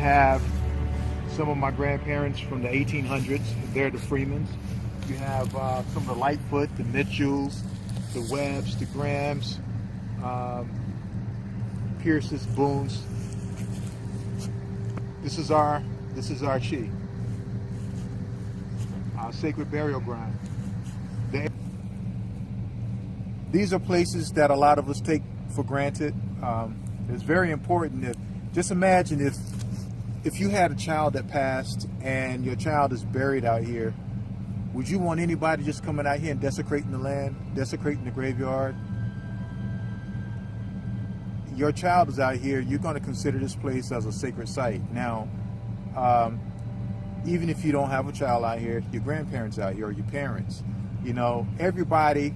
have some of my grandparents from the 1800s. They're the Freemans. You have some of the Lightfoot, the Mitchells, the Webbs, the Grahams, Pierces, Boones. This is our chi, our sacred burial ground. These are places that a lot of us take for granted. It's very important that, just imagine if you had a child that passed and your child is buried out here, would you want anybody just coming out here and desecrating the land, desecrating the graveyard? Your child is out here, you're going to consider this place as a sacred site. Now, even if you don't have a child out here, your grandparents out here, or your parents, you know, everybody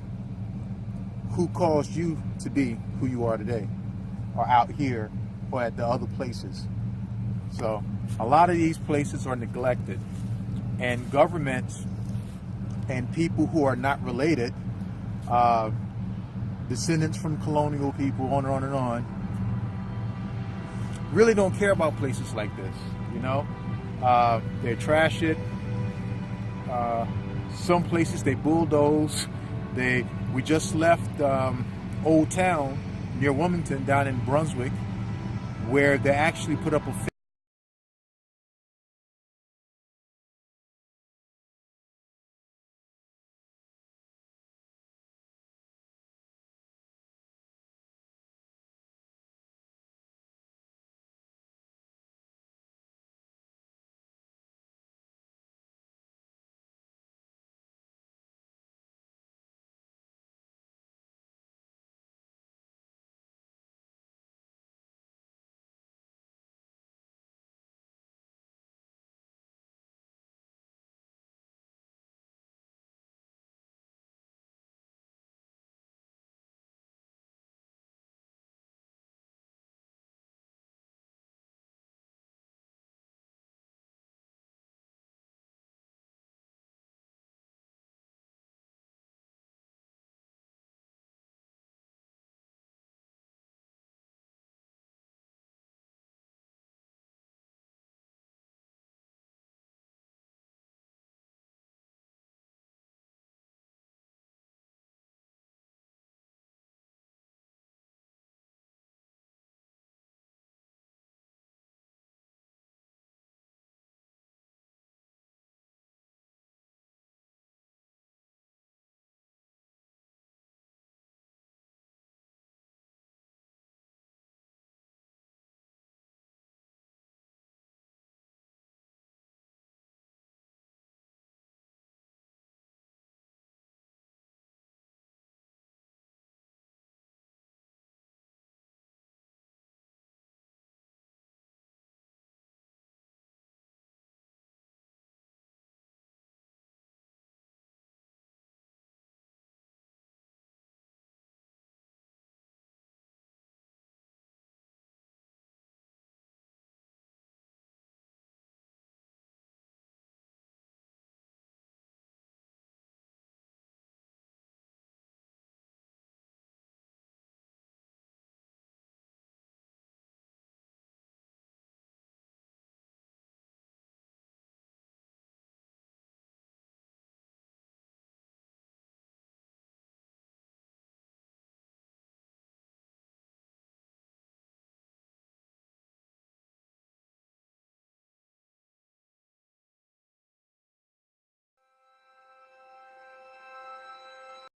who caused you to be who you are today are out here or at the other places. So a lot of these places are neglected, and governments and people who are not related, descendants from colonial people, on and on and on, really don't care about places like this, you know. They trash it. Some places they bulldoze. We just left Old Town near Wilmington down in Brunswick, where they actually put up a